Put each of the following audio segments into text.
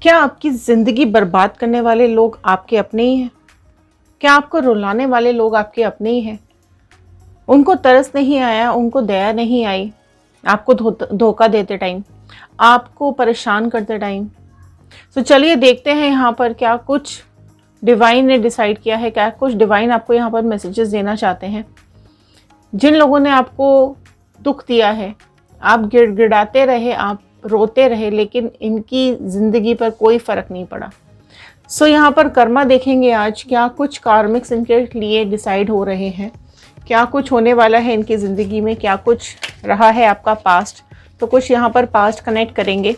क्या आपकी ज़िंदगी बर्बाद करने वाले लोग आपके अपने ही हैं? क्या आपको रुलाने वाले लोग आपके अपने ही हैं? उनको तरस नहीं आया, उनको दया नहीं आई, आपको धोखा देते टाइम, आपको परेशान करते टाइम। तो चलिए देखते हैं यहाँ पर क्या कुछ डिवाइन ने डिसाइड किया है, क्या कुछ डिवाइन आपको यहाँ पर मैसेजेस देना चाहते हैं। जिन लोगों ने आपको दुख दिया है, आप गिड़गिड़ाते रहे, आप रोते रहे, लेकिन इनकी ज़िंदगी पर कोई फ़र्क नहीं पड़ा। सो यहाँ पर कर्मा देखेंगे आज, क्या कुछ कार्मिक्स इनके लिए डिसाइड हो रहे हैं, क्या कुछ होने वाला है इनकी ज़िंदगी में, क्या कुछ रहा है आपका पास्ट। तो कुछ यहाँ पर पास्ट कनेक्ट करेंगे,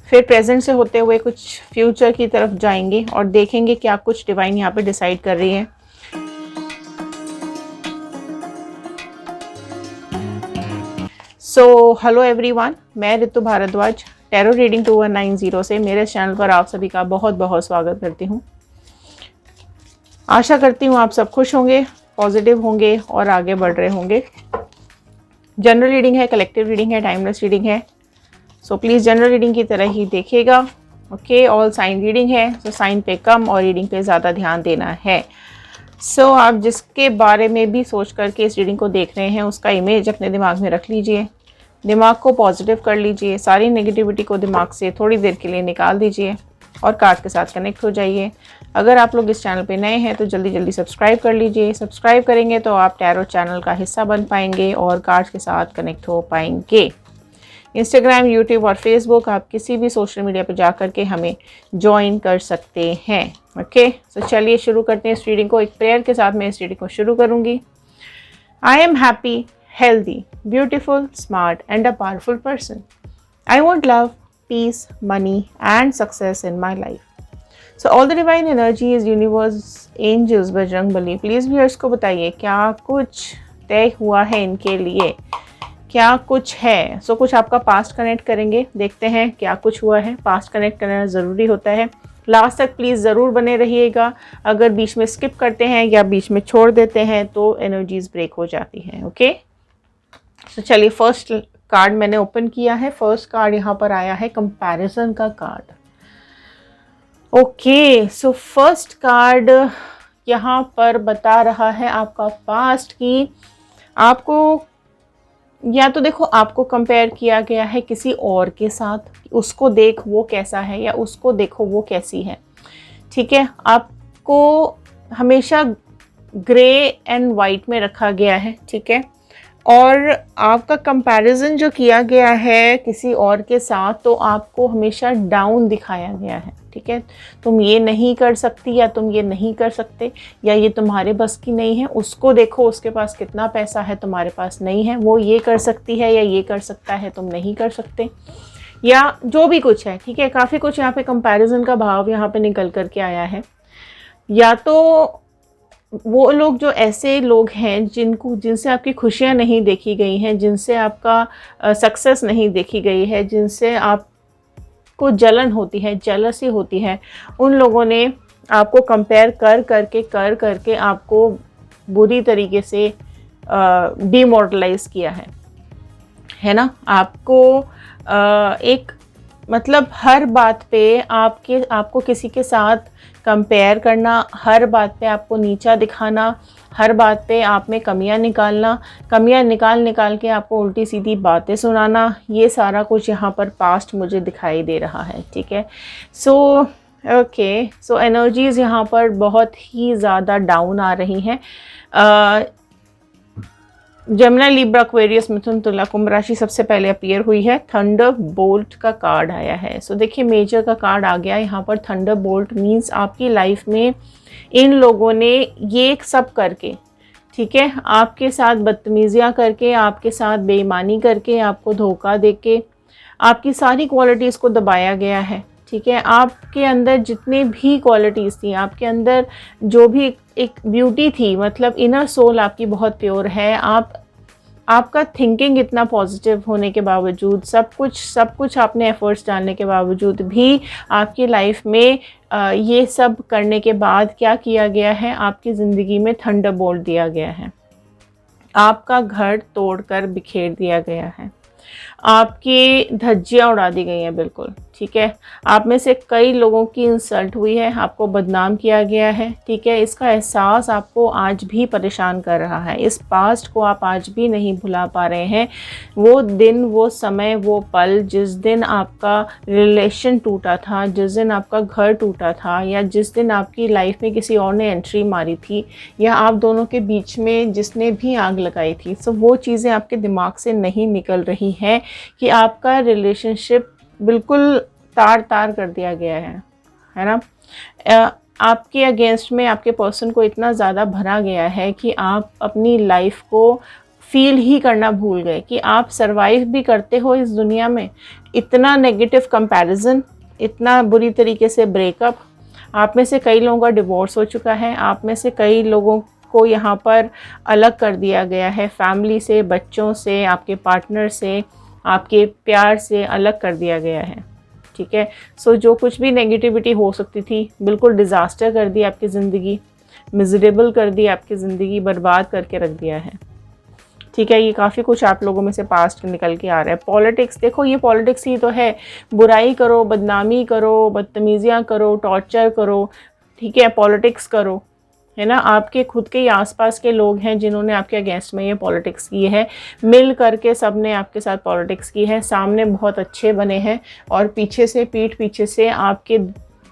फिर प्रेजेंट से होते हुए कुछ फ्यूचर की तरफ जाएंगे और देखेंगे क्या कुछ डिवाइन यहाँ पर डिसाइड कर रही है। सो हेलो एवरीवन, मैं ऋतु भारद्वाज टैरो रीडिंग 2190 से मेरे चैनल पर आप सभी का बहुत बहुत स्वागत करती हूँ। आशा करती हूँ आप सब खुश होंगे, पॉजिटिव होंगे और आगे बढ़ रहे होंगे। जनरल रीडिंग है, कलेक्टिव रीडिंग है, टाइमलेस रीडिंग है। सो प्लीज़ जनरल रीडिंग की तरह ही देखिएगा। ओके, ऑल साइन रीडिंग है, तो साइन पे कम और रीडिंग पे ज़्यादा ध्यान देना है। सो आप जिसके बारे में भी सोच करके इस रीडिंग को देख रहे हैं, उसका इमेज अपने दिमाग में रख लीजिए, दिमाग को पॉजिटिव कर लीजिए, सारी नेगेटिविटी को दिमाग से थोड़ी देर के लिए निकाल दीजिए और कार्ड के साथ कनेक्ट हो जाइए। अगर आप लोग इस चैनल पे नए हैं तो जल्दी जल्दी सब्सक्राइब कर लीजिए। सब्सक्राइब करेंगे तो आप टैरो चैनल का हिस्सा बन पाएंगे और कार्ड्स के साथ कनेक्ट हो पाएंगे। इंस्टाग्राम, यूट्यूब और फेसबुक, आप किसी भी सोशल मीडिया पर जा कर के हमें ज्वाइन कर सकते हैं। ओके, तो चलिए शुरू करते हैं इस रीडिंग को। एक प्रेयर के साथ मैं इस रीडिंग को शुरू करूँगी। I am happy, healthy, beautiful, smart and a powerful person. I want love, peace, money and success in my life. So all the divine energies, universe, angels, Bajrangbali, please viewers को बताइए क्या कुछ तय हुआ है इनके लिए, क्या कुछ है। सो कुछ आपका पास्ट कनेक्ट करेंगे, देखते हैं क्या कुछ हुआ है। पास्ट कनेक्ट करना ज़रूरी होता है। लास्ट तक प्लीज़ ज़रूर बने रहिएगा। अगर बीच में स्किप करते हैं या बीच में छोड़ देते हैं तो एनर्जीज ब्रेक हो जाती हैं। ओके, तो चलिए फर्स्ट कार्ड मैंने ओपन किया है। फर्स्ट कार्ड यहाँ पर आया है कंपैरिजन का card. Okay, so first card यहाँ पर बता रहा है आपका पास्ट की आपको, या तो देखो आपको कंपेयर किया गया है किसी और के साथ, उसको देख वो कैसा है या उसको देखो वो कैसी है। ठीक है, आपको हमेशा ग्रे एंड वाइट में रखा गया है। ठीक है, और आपका कंपैरिजन जो किया गया है किसी और के साथ, तो आपको हमेशा डाउन दिखाया गया है। ठीक है, तुम ये नहीं कर सकती या तुम ये नहीं कर सकते या ये तुम्हारे बस की नहीं है। उसको देखो, उसके पास कितना पैसा है, तुम्हारे पास नहीं है। वो ये कर सकती है या ये कर सकता है, तुम नहीं कर सकते, या जो भी कुछ है। ठीक है, काफ़ी कुछ यहाँ पे कंपैरिजन का भाव यहाँ पे निकल करके आया है। या तो वो लोग जो ऐसे लोग हैं जिनसे आपकी खुशियाँ नहीं देखी गई हैं, जिनसे आपका सक्सेस नहीं देखी गई है, जिनसे आपको जलन होती है, जेलसी होती है, उन लोगों ने आपको कंपेयर कर करके आपको बुरी तरीके से डिमोरलाइज किया है ना। आपको एक मतलब हर बात पे आपको किसी के साथ कंपेयर करना, हर बात पे आपको नीचा दिखाना, हर बात पे आप में कमियां निकालना, कमियां निकाल के आपको उल्टी सीधी बातें सुनाना, ये सारा कुछ यहाँ पर पास्ट मुझे दिखाई दे रहा है। ठीक है, ओके, सो एनर्जीज़ यहाँ पर बहुत ही ज़्यादा डाउन आ रही हैं। जमुना, लिब्रा, एक्वेरियस, मिथुन, तुला, कुंभ राशि सबसे पहले अपीयर हुई है। थंडर बोल्ट का कार्ड आया है। सो देखिए मेजर का कार्ड आ गया यहाँ पर। थंडर बोल्ट मीन्स आपकी लाइफ में इन लोगों ने ये सब करके, ठीक है, आपके साथ बदतमीजियाँ करके, आपके साथ बेईमानी करके, आपको धोखा देके आपकी सारी क्वालिटीज़ को दबाया गया है। ठीक है, आपके अंदर जितने भी क्वालिटीज़ थी, आपके अंदर जो भी एक ब्यूटी थी, मतलब इनर सोल आपकी बहुत प्योर है। आपका थिंकिंग इतना पॉजिटिव होने के बावजूद, सब कुछ आपने एफर्ट्स डालने के बावजूद भी आपकी लाइफ में ये सब करने के बाद क्या किया गया है, आपकी ज़िंदगी में थंडरबोल्ट दिया गया है। आपका घर तोड़कर बिखेर दिया गया है, आपकी धज्जियाँ उड़ा दी गई हैं बिल्कुल। ठीक है। आप में से कई लोगों की इंसल्ट हुई है, आपको बदनाम किया गया है, ठीक है। इसका एहसास आपको आज भी परेशान कर रहा है, इस पास्ट को आप आज भी नहीं भुला पा रहे हैं। वो दिन, वो समय, वो पल जिस दिन आपका रिलेशन टूटा था, जिस दिन आपका घर टूटा था, या जिस दिन आपकी लाइफ में किसी और ने एंट्री मारी थी, या आप दोनों के बीच में जिसने भी आग लगाई थी, सो वो चीज़ें आपके दिमाग से नहीं निकल रही हैं कि आपका रिलेशनशिप बिल्कुल तार तार कर दिया गया है ना। आपके अगेंस्ट में आपके पर्सन को इतना ज़्यादा भरा गया है कि आप अपनी लाइफ को फील ही करना भूल गए कि आप सरवाइव भी करते हो इस दुनिया में। इतना नेगेटिव कंपैरिजन, इतना बुरी तरीके से ब्रेकअप, आप में से कई लोगों का डिवोर्स हो चुका है, आप में से कई लोगों को यहाँ पर अलग कर दिया गया है, फैमिली से, बच्चों से, आपके पार्टनर से, आपके प्यार से अलग कर दिया गया है, ठीक है। सो जो कुछ भी नेगेटिविटी हो सकती थी, बिल्कुल डिज़ास्टर कर दी आपकी ज़िंदगी, मिजरेबल कर दी आपकी ज़िंदगी, बर्बाद करके रख दिया है, ठीक है। ये काफ़ी कुछ आप लोगों में से पास्ट निकल के आ रहा है। पॉलिटिक्स, देखो ये पॉलिटिक्स ही तो है, बुराई करो, बदनामी करो, बदतमीज़ियाँ करो, टॉर्चर करो, ठीक है, पॉलिटिक्स करो, है ना। आपके खुद के ही आसपास के लोग हैं जिन्होंने आपके अगेंस्ट में ये पॉलिटिक्स की है, मिल करके सब ने आपके साथ पॉलिटिक्स की है। सामने बहुत अच्छे बने हैं और पीछे से, पीठ पीछे से आपके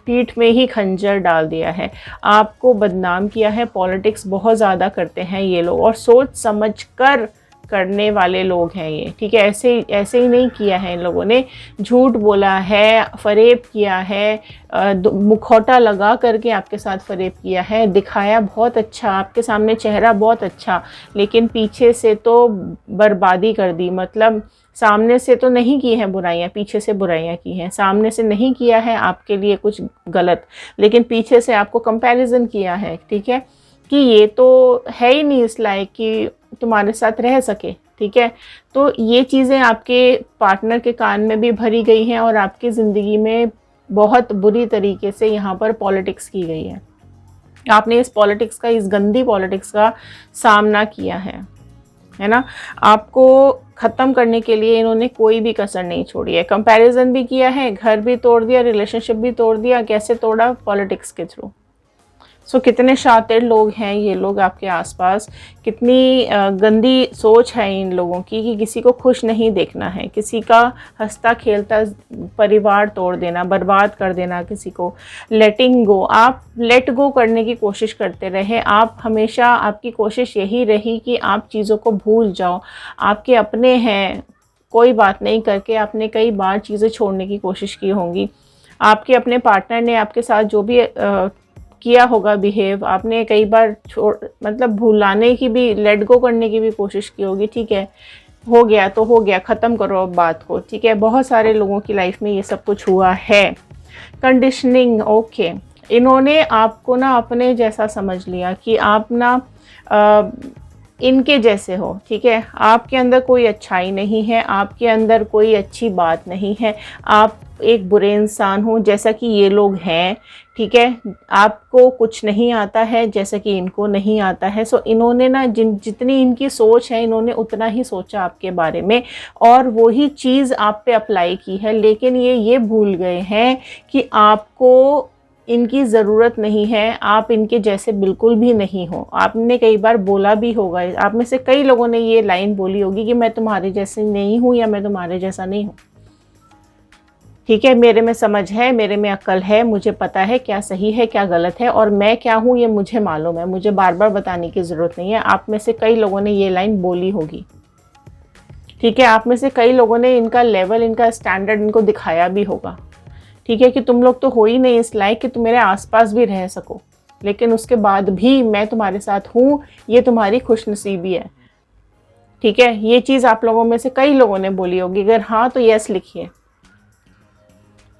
पीठ में ही खंजर डाल दिया है, आपको बदनाम किया है। पॉलिटिक्स बहुत ज़्यादा करते हैं ये लोग, और सोच समझ कर करने वाले लोग हैं ये, ठीक है। ऐसे ही नहीं किया है इन लोगों ने, झूठ बोला है, फरेब किया है, मुखौटा लगा करके आपके साथ फरेब किया है, दिखाया बहुत अच्छा, आपके सामने चेहरा बहुत अच्छा, लेकिन पीछे से तो बर्बादी कर दी। मतलब सामने से तो नहीं की हैं बुराइयाँ, पीछे से बुराइयाँ की हैं। सामने से नहीं किया है आपके लिए कुछ गलत, लेकिन पीछे से आपको कंपैरिजन किया है, ठीक है, कि ये तो है ही नहीं इस लायक कि तुम्हारे साथ रह सके, ठीक है। तो ये चीज़ें आपके पार्टनर के कान में भी भरी गई हैं और आपकी ज़िंदगी में बहुत बुरी तरीके से यहाँ पर पॉलिटिक्स की गई है। आपने इस पॉलिटिक्स का, इस गंदी पॉलिटिक्स का सामना किया है ना। आपको ख़त्म करने के लिए इन्होंने कोई भी कसर नहीं छोड़ी है। कंपैरिजन भी किया है, घर भी तोड़ दिया, रिलेशनशिप भी तोड़ दिया। कैसे तोड़ा? पॉलिटिक्स के थ्रू। सो कितने शातिर लोग हैं ये लोग आपके आसपास, कितनी गंदी सोच है इन लोगों की कि किसी को खुश नहीं देखना है, किसी का हंसता खेलता परिवार तोड़ देना, बर्बाद कर देना किसी को। लेटिंग गो, आप लेट गो करने की कोशिश करते रहे। आप हमेशा, आपकी कोशिश यही रही कि आप चीज़ों को भूल जाओ, आपके अपने हैं, कोई बात नहीं करके आपने कई बार चीज़ें छोड़ने की कोशिश की होंगी। आपके अपने पार्टनर ने आपके साथ जो भी किया होगा बिहेव, आपने कई बार मतलब भुलाने की भी, लेट गो करने की भी कोशिश की होगी, ठीक है। हो गया तो हो गया, ख़त्म करो अब बात को, ठीक है। बहुत सारे लोगों की लाइफ में ये सब कुछ हुआ है। कंडीशनिंग, ओके, इन्होंने आपको ना अपने जैसा समझ लिया कि आप ना इनके जैसे हो, ठीक है। आपके अंदर कोई अच्छाई नहीं है, आपके अंदर कोई अच्छी बात नहीं है, आप एक बुरे इंसान हो जैसा कि ये लोग हैं, ठीक है। आपको कुछ नहीं आता है जैसा कि इनको नहीं आता है। सो इन्होंने ना जितनी इनकी सोच है, इन्होंने उतना ही सोचा आपके बारे में और वही चीज़ आप पे अप्लाई की है, लेकिन ये भूल गए हैं कि आपको इनकी ज़रूरत नहीं है, आप इनके जैसे बिल्कुल भी नहीं हो। आपने कई बार बोला भी होगा, आप में से कई लोगों ने ये लाइन बोली होगी कि मैं तुम्हारे जैसे नहीं हूँ या मैं तुम्हारे जैसा नहीं हूँ, ठीक है। मेरे में समझ है, मेरे में अक्ल है, मुझे पता है क्या सही है क्या गलत है और मैं क्या हूँ ये मुझे मालूम है, मुझे बार बार बताने की ज़रूरत नहीं है। आप में से कई लोगों ने ये लाइन बोली होगी, ठीक है। आप में से कई लोगों ने इनका लेवल, इनका स्टैंडर्ड इनको दिखाया भी होगा, ठीक है, कि तुम लोग तो हो ही नहीं इस लायक कि तुम मेरे आसपास भी रह सको, लेकिन उसके बाद भी मैं तुम्हारे साथ हूँ, ये तुम्हारी खुशनसीबी है, ठीक है। ये चीज़ आप लोगों में से कई लोगों ने बोली होगी, अगर हाँ तो यस लिखिए।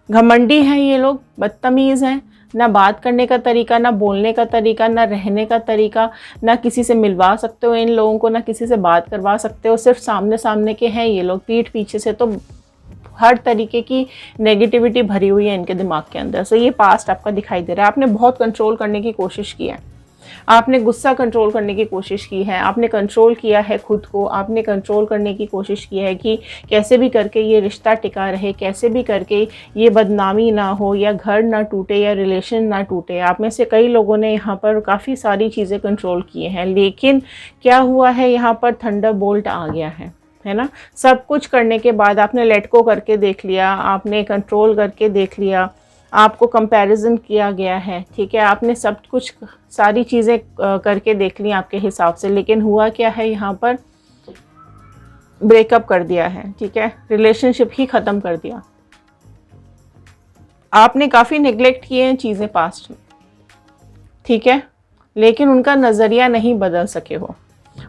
घमंडी हैं ये लोग, बदतमीज़ हैं, ना बात करने का तरीका, ना बोलने का तरीका, ना रहने का तरीका, ना किसी से मिलवा सकते हो इन लोगों को, ना किसी से बात करवा सकते हो। सिर्फ सामने सामने के हैं ये लोग, पीठ पीछे से तो हर तरीके की नेगेटिविटी भरी हुई है इनके दिमाग के अंदर। सो ये पास्ट आपका दिखाई दे रहा है। आपने बहुत कंट्रोल करने की कोशिश की है, आपने गुस्सा कंट्रोल करने की कोशिश की है, आपने कंट्रोल किया है खुद को, आपने कंट्रोल करने की कोशिश की है कि कैसे भी करके ये रिश्ता टिका रहे, कैसे भी करके ये बदनामी ना हो या घर ना टूटे या रिलेशन ना टूटे। आप में से कई लोगों ने यहाँ पर काफ़ी सारी चीज़ें कंट्रोल किए हैं, लेकिन क्या हुआ है, यहाँ पर थंडरबोल्ट आ गया है ना। सब कुछ करने के बाद आपने लेट गो करके देख लिया, आपने कंट्रोल करके देख लिया, आपको कंपैरिजन किया गया है, ठीक है, आपने सब कुछ सारी चीज़ें करके देख ली आपके हिसाब से, लेकिन हुआ क्या है, यहाँ पर ब्रेकअप कर दिया है, ठीक है, रिलेशनशिप ही ख़त्म कर दिया। आपने काफ़ी नेग्लेक्ट किए हैं चीज़ें पास्ट में, ठीक है, लेकिन उनका नज़रिया नहीं बदल सके हो,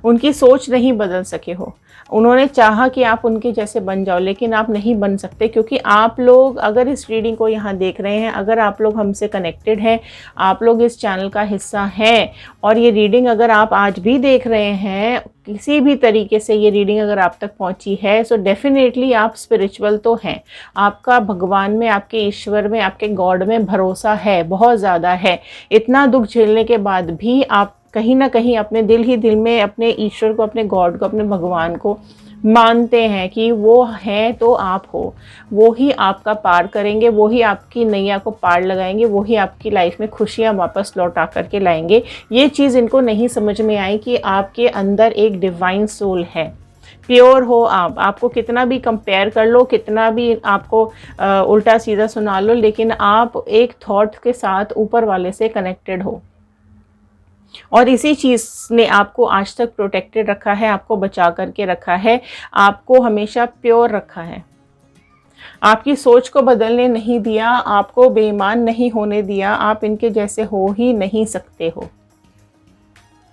उनकी सोच नहीं बदल सके हो। उन्होंने चाहा कि आप उनके जैसे बन जाओ, लेकिन आप नहीं बन सकते, क्योंकि आप लोग अगर इस रीडिंग को यहाँ देख रहे हैं, अगर आप लोग हमसे कनेक्टेड हैं, आप लोग इस चैनल का हिस्सा हैं, और ये रीडिंग अगर आप आज भी देख रहे हैं, किसी भी तरीके से ये रीडिंग अगर आप तक पहुँची है, सो डेफिनेटली आप स्पिरिचुअल तो हैं, आपका भगवान में, आपके ईश्वर में, आपके गॉड में भरोसा है, बहुत ज़्यादा है। इतना दुख झेलने के बाद भी आप कहीं ना कहीं अपने दिल ही दिल में अपने ईश्वर को, अपने गॉड को, अपने भगवान को मानते हैं कि वो हैं तो आप हो, वो ही आपका पार करेंगे, वो ही आपकी नैया को पार लगाएंगे, वो ही आपकी लाइफ में खुशियाँ वापस लौटा करके लाएंगे। ये चीज़ इनको नहीं समझ में आई कि आपके अंदर एक डिवाइन सोल है, प्योर हो आप, आपको कितना भी कंपेयर कर लो, कितना भी आपको उल्टा सीधा सुना लो, लेकिन आप एक थॉट के साथ ऊपर वाले से कनेक्टेड हो, और इसी चीज़ ने आपको आज तक प्रोटेक्टेड रखा है, आपको बचा करके रखा है, आपको हमेशा प्योर रखा है, आपकी सोच को बदलने नहीं दिया, आपको बेईमान नहीं होने दिया, आप इनके जैसे हो ही नहीं सकते हो,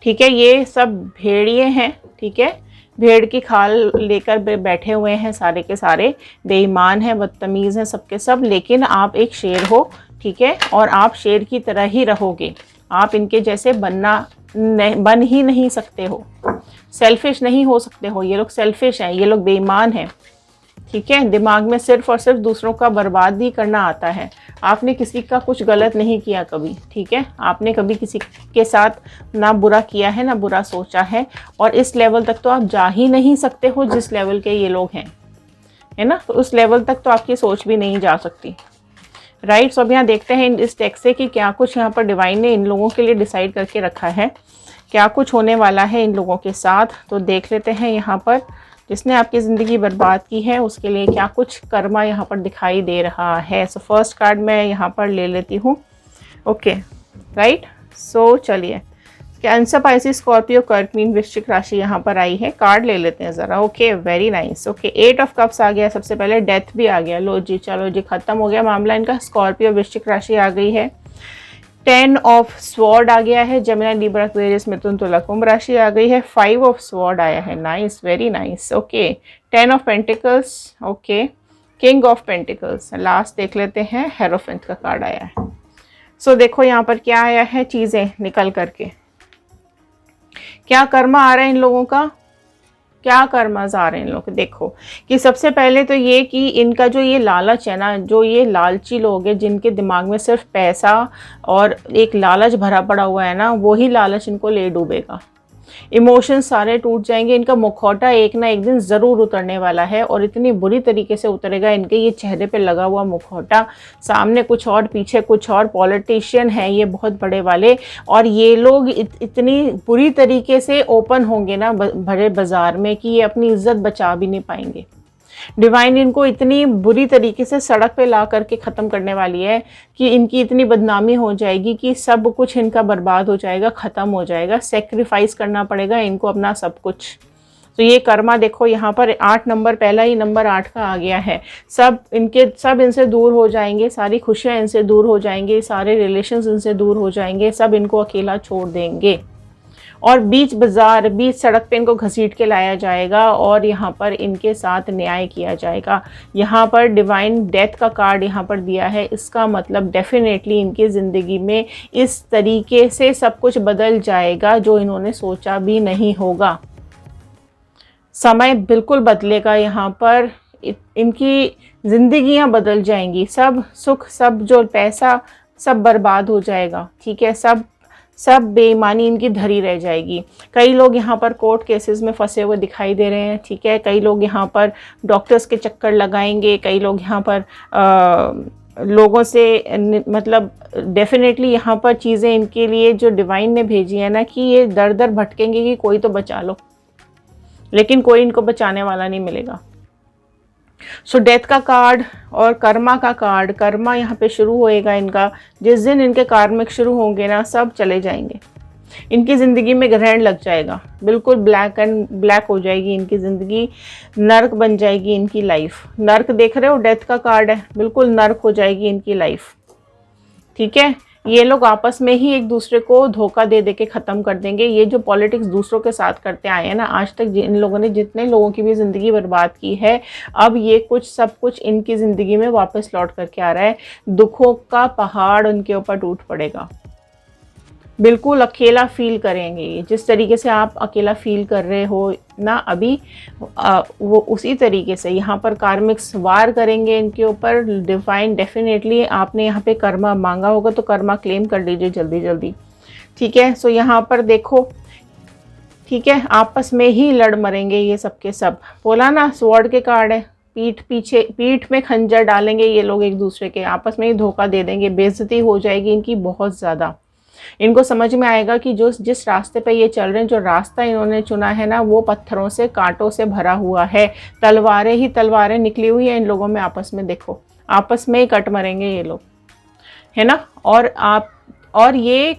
ठीक है। ये सब भेड़िए हैं, ठीक है, भेड़ की खाल लेकर बैठे हुए हैं, सारे के सारे बेईमान हैं, बदतमीज़ हैं सबके सब, लेकिन आप एक शेर हो, ठीक है, और आप शेर की तरह ही रहोगे, आप इनके जैसे बन ही नहीं सकते हो, सेल्फिश नहीं हो सकते हो। ये लोग सेल्फिश हैं, ये लोग बेईमान हैं, ठीक है, दिमाग में सिर्फ और सिर्फ दूसरों का बर्बाद ही करना आता है। आपने किसी का कुछ गलत नहीं किया कभी, ठीक है, आपने कभी किसी के साथ ना बुरा किया है, ना बुरा सोचा है, और इस लेवल तक तो आप जा ही नहीं सकते हो जिस लेवल के ये लोग हैं, है ना, तो उस लेवल तक तो आपकी सोच भी नहीं जा सकती, राइट। सो अब यहाँ देखते हैं इस टेक्स्ट से कि क्या कुछ यहाँ पर डिवाइन ने इन लोगों के लिए डिसाइड करके रखा है, क्या कुछ होने वाला है इन लोगों के साथ। तो देख लेते हैं यहाँ पर जिसने आपकी ज़िंदगी बर्बाद की है उसके लिए क्या कुछ कर्मा यहाँ पर दिखाई दे रहा है। सो फर्स्ट कार्ड मैं यहाँ पर ले लेती हूँ, ओके, राइट। सो चलिए, कैंसर, पाइसिस, स्कॉर्पियो, कर्क, मीन, वृश्चिक राशि यहाँ पर आई है। कार्ड ले लेते हैं ज़रा, okay, very nice, okay. 8 of cups आ गया, सबसे पहले डेथ भी आ गया, लो जी, चलो जी, ख़त्म हो गया मामला इनका। स्कॉर्पियो, वृश्चिक राशि आ गई है। 10 ऑफ स्वॉर्ड आ गया है, जमिनी, लिब्रा, एक्वेरियस, मिथुन, तुला, कुंभ राशि आ गई है। 5 ऑफ स्वॉर्ड आया है, nice, very nice, okay. 10 of pentacles, okay. King of pentacles, last देख लेते हैं, हेरोफेंट का कार्ड आया है। सो देखो यहाँ पर क्या आया है, चीज़ें निकल करके, क्या कर्मा आ रहा है इन लोगों का, क्या कर्माज आ रहे हैं इन लोग। देखो कि सबसे पहले तो ये कि इनका जो ये लालच है ना, जो ये लालची लोग हैं जिनके दिमाग में सिर्फ पैसा और एक लालच भरा पड़ा हुआ है ना, वही लालच इनको ले डूबेगा। इमोशंस सारे टूट जाएंगे, इनका मुखौटा एक ना एक दिन ज़रूर उतरने वाला है, और इतनी बुरी तरीके से उतरेगा इनके ये चेहरे पे लगा हुआ मुखौटा, सामने कुछ और पीछे कुछ और। पॉलिटिशियन है ये बहुत बड़े वाले, और ये लोग इतनी बुरी तरीके से ओपन होंगे ना भरे बाजार में कि ये अपनी इज्जत बचा भी नहीं पाएंगे। डिवाइन इनको इतनी बुरी तरीके से सड़क पे ला करके ख़त्म करने वाली है कि इनकी इतनी बदनामी हो जाएगी कि सब कुछ इनका बर्बाद हो जाएगा, ख़त्म हो जाएगा, सेक्रीफाइस करना पड़ेगा इनको अपना सब कुछ। तो ये कर्मा देखो यहाँ पर 8 नंबर, पहला ही नंबर 8 का आ गया है। सब इनसे दूर हो जाएंगे, सारी खुशियाँ इनसे दूर हो जाएंगी, सारे रिलेशंस इनसे दूर हो जाएंगे, सब इनको अकेला छोड़ देंगे, और बीच बाजार, बीच सड़क पे इनको घसीट के लाया जाएगा, और यहाँ पर इनके साथ न्याय किया जाएगा। यहाँ पर डिवाइन डेथ का कार्ड यहाँ पर दिया है, इसका मतलब डेफिनेटली इनकी ज़िंदगी में इस तरीके से सब कुछ बदल जाएगा जो इन्होंने सोचा भी नहीं होगा। समय बिल्कुल बदलेगा, यहाँ पर इनकी ज़िंदगियाँ बदल जाएंगी, सब सुख, सब जो पैसा, सब बर्बाद हो जाएगा, ठीक है, सब सब बेईमानी इनकी धरी रह जाएगी। कई लोग यहाँ पर कोर्ट केसेस में फंसे हुए दिखाई दे रहे हैं, ठीक है। कई लोग यहाँ पर डॉक्टर्स के चक्कर लगाएंगे, कई लोग यहाँ पर लोगों से मतलब डेफिनेटली यहाँ पर चीज़ें इनके लिए जो डिवाइन ने भेजी है ना कि ये दर दर भटकेंगे कि कोई तो बचा लो, लेकिन कोई इनको बचाने वाला नहीं मिलेगा। सो डेथ का कार्ड और कर्मा का कार्ड, कर्मा यहाँ पे शुरू होएगा इनका। जिस दिन इनके कार्मिक शुरू होंगे ना, सब चले जाएंगे। इनकी ज़िंदगी में ग्रहण लग जाएगा, बिल्कुल ब्लैक एंड ब्लैक हो जाएगी इनकी ज़िंदगी, नर्क बन जाएगी इनकी लाइफ। नर्क देख रहे हो, डेथ का कार्ड है, बिल्कुल नर्क हो जाएगी इनकी लाइफ, ठीक है। ये लोग आपस में ही एक दूसरे को धोखा दे दे के ख़त्म कर देंगे। ये जो पॉलिटिक्स दूसरों के साथ करते आए हैं ना आज तक, इन लोगों ने जितने लोगों की भी ज़िंदगी बर्बाद की है, अब ये कुछ सब कुछ इनकी ज़िंदगी में वापस लौट करके आ रहा है। दुखों का पहाड़ उनके ऊपर टूट पड़ेगा, बिल्कुल अकेला फील करेंगे ये। जिस तरीके से आप अकेला फील कर रहे हो ना अभी, वो उसी तरीके से यहाँ पर कार्मिक्स वार करेंगे इनके ऊपर। डिवाइन डेफिनेटली, आपने यहाँ पे कर्मा मांगा होगा तो कर्मा क्लेम कर लीजिए जल्दी जल्दी, ठीक है। सो यहाँ पर देखो, ठीक है, आपस में ही लड़ मरेंगे ये सब के सब। बोला ना, स्वॉर्ड के कार्ड है, पीठ में खंजर डालेंगे ये लोग एक दूसरे के, आपस में ही धोखा दे देंगे, बेइज्जती हो जाएगी इनकी बहुत ज़्यादा। इनको समझ में आएगा कि जिस रास्ते पे ये चल रहे हैं, जो रास्ता इन्होंने चुना है ना, वो पत्थरों से कांटों से भरा हुआ है। तलवारें ही तलवारें निकली हुई हैं इन लोगों में, आपस में देखो, आपस में ही कट मरेंगे ये लोग, है ना। और ये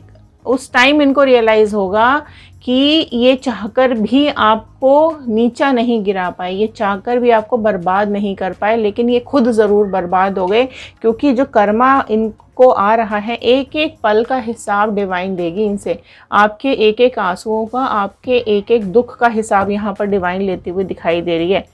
उस टाइम इनको रियलाइज़ होगा कि ये चाहकर भी आपको नीचा नहीं गिरा पाए, ये चाहकर भी आपको बर्बाद नहीं कर पाए, लेकिन ये खुद ज़रूर बर्बाद हो गए। क्योंकि जो कर्मा इनको आ रहा है, एक एक पल का हिसाब डिवाइन देगी इनसे। आपके एक एक आंसुओं का, आपके एक एक दुख का हिसाब यहाँ पर डिवाइन लेती हुई दिखाई दे रही है।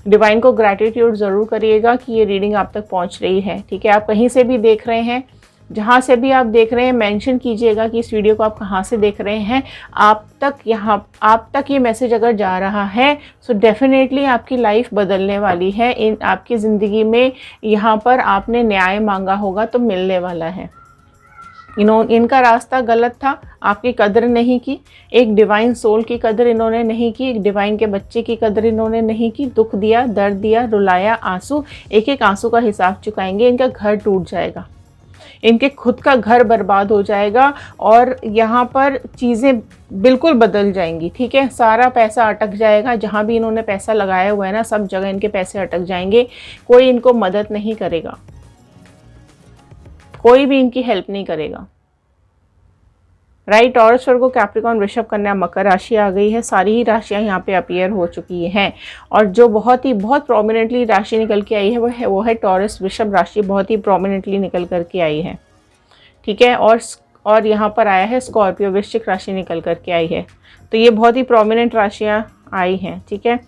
डिवाइन को ग्रैटिट्यूड ज़रूर करिएगा कि ये रीडिंग आप तक पहुँच रही है, ठीक है। आप कहीं से भी देख रहे हैं, जहाँ से भी आप देख रहे हैं, मेंशन कीजिएगा कि इस वीडियो को आप कहाँ से देख रहे हैं। आप तक ये मैसेज अगर जा रहा है, सो डेफिनेटली आपकी लाइफ बदलने वाली है। आपकी ज़िंदगी में यहाँ पर आपने न्याय मांगा होगा तो मिलने वाला है। इनका रास्ता गलत था, आपकी कदर नहीं की, एक डिवाइन सोल की कदर इन्होंने नहीं की, एक डिवाइन के बच्चे की कदर इन्होंने नहीं की। दुख दिया, दर्द दिया, रुलाया, आंसू, एक एक आंसू का हिसाब चुकाएंगे। इनका घर टूट जाएगा, इनके खुद का घर बर्बाद हो जाएगा और यहाँ पर चीज़ें बिल्कुल बदल जाएंगी, ठीक है। सारा पैसा अटक जाएगा, जहाँ भी इन्होंने पैसा लगाया हुआ है ना, सब जगह इनके पैसे अटक जाएंगे। कोई इनको मदद नहीं करेगा, कोई भी इनकी हेल्प नहीं करेगा। राइट, टॉरस, वर्गो, कैप्रिकॉर्न, वृषभ, कन्या, मकर राशि आ गई है। सारी ही राशियां यहाँ पे अपीयर हो चुकी हैं और जो बहुत प्रोमिनेंटली राशि निकल के आई है वो है टॉरस, वृषभ राशि बहुत ही प्रोमिनेंटली निकल करके आई है, ठीक है। और यहाँ पर आया है स्कॉर्पियो, वृश्चिक राशि निकल करके आई है। तो ये बहुत ही प्रोमिनेंट राशियाँ आई हैं, ठीक है।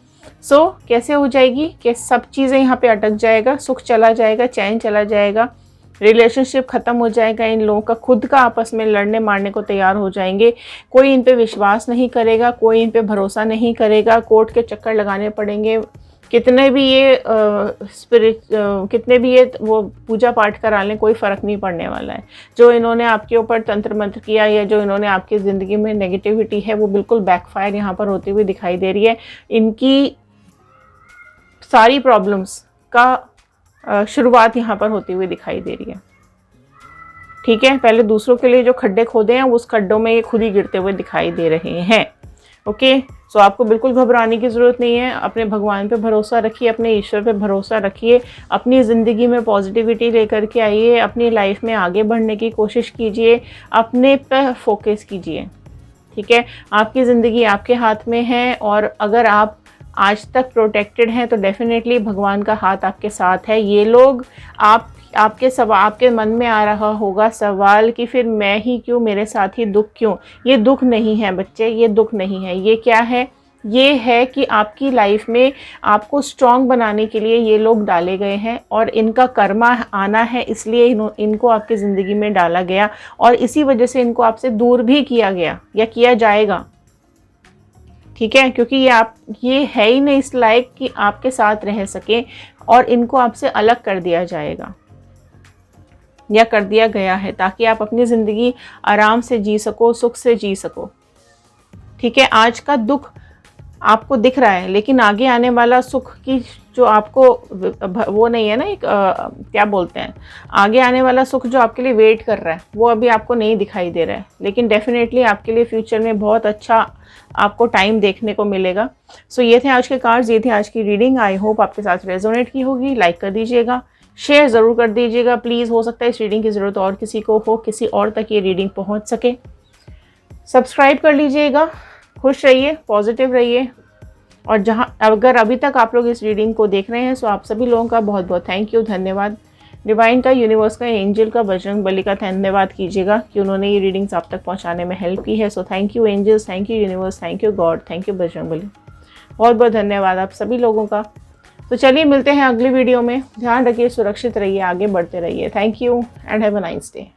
सो कैसे हो जाएगी कि सब चीज़ें यहाँ पे अटक जाएगा, सुख चला जाएगा, चैन चला जाएगा, रिलेशनशिप ख़त्म हो जाएगा। इन लोगों का खुद का आपस में लड़ने मारने को तैयार हो जाएंगे। कोई इन पे विश्वास नहीं करेगा, कोई इन पे भरोसा नहीं करेगा। कोर्ट के चक्कर लगाने पड़ेंगे, कितने भी ये वो पूजा पाठ करा लें, कोई फ़र्क नहीं पड़ने वाला है। जो इन्होंने आपके ऊपर तंत्र मंत्र किया या जो इन्होंने आपकी ज़िंदगी में नेगेटिविटी है, वो बिल्कुल बैकफायर यहाँ पर होती हुई दिखाई दे रही है। इनकी सारी प्रॉब्लम्स का शुरुआत यहाँ पर होती हुई दिखाई दे रही है, ठीक है। पहले दूसरों के लिए जो खड्डे खोदे हैं, उस खड्डों में ये खुद ही गिरते हुए दिखाई दे रहे हैं, ओके। सो आपको बिल्कुल घबराने की ज़रूरत नहीं है। अपने भगवान पे भरोसा रखिए, अपने ईश्वर पे भरोसा रखिए, अपनी ज़िंदगी में पॉजिटिविटी लेकर के आइए, अपनी लाइफ में आगे बढ़ने की कोशिश कीजिए, अपने पे फोकस कीजिए, ठीक है। आपकी ज़िंदगी आपके हाथ में है और अगर आप आज तक प्रोटेक्टेड हैं तो डेफिनेटली भगवान का हाथ आपके साथ है। ये लोग आपके मन में आ रहा होगा सवाल कि फिर मैं ही क्यों, मेरे साथ ही दुख क्यों। ये दुख नहीं है बच्चे, ये दुख नहीं है। ये क्या है? ये है कि आपकी लाइफ में आपको स्ट्रॉन्ग बनाने के लिए ये लोग डाले गए हैं और इनका कर्मा आना है, इसलिए इनको आपकी ज़िंदगी में डाला गया और इसी वजह से इनको आपसे दूर भी किया गया या किया जाएगा, ठीक है। क्योंकि ये है ही नहीं इस लायक कि आपके साथ रह सके और इनको आपसे अलग कर दिया जाएगा। या कर दिया गया है, ताकि आप अपनी ज़िंदगी आराम से जी सको, सुख से जी सको। ठीक है, आज का दुख आपको दिख रहा है, लेकिन आगे आने वाला सुख की जो आपको वो नहीं है ना, एक क्या बोलते हैं, आगे आने वाला सुख जो आपके लिए वेट कर रहा है, वो अभी आपको नहीं दिखाई दे रहा है, लेकिन डेफिनेटली आपके लिए फ्यूचर में बहुत अच्छा आपको टाइम देखने को मिलेगा। सो ये थे आज के कार्ड्स, ये थी आज की रीडिंग। आई होप आपके साथ रेजोनेट की होगी। लाइक कर दीजिएगा, शेयर ज़रूर कर दीजिएगा प्लीज़। हो सकता है इस रीडिंग की ज़रूरत और किसी को हो, किसी और तक ये रीडिंग पहुँच सके। सब्सक्राइब कर लीजिएगा। खुश रहिए, पॉजिटिव रहिए। और जहाँ अगर अभी तक आप लोग इस रीडिंग को देख रहे हैं, सो आप सभी लोगों का बहुत बहुत थैंक यू, धन्यवाद। डिवाइन का, यूनिवर्स का, एंजल का, बजरंग बली का धन्यवाद कीजिएगा कि उन्होंने ये रीडिंग्स आप तक पहुंचाने में हेल्प की है। So thank you angels, thank you universe, thank you God, thank you Bajrang Bali. बहुत बहुत धन्यवाद आप सभी लोगों का। तो चलिए मिलते हैं अगली वीडियो में। ध्यान रखिए, सुरक्षित रहिए, आगे बढ़ते रहिए। Thank you and have a nice day.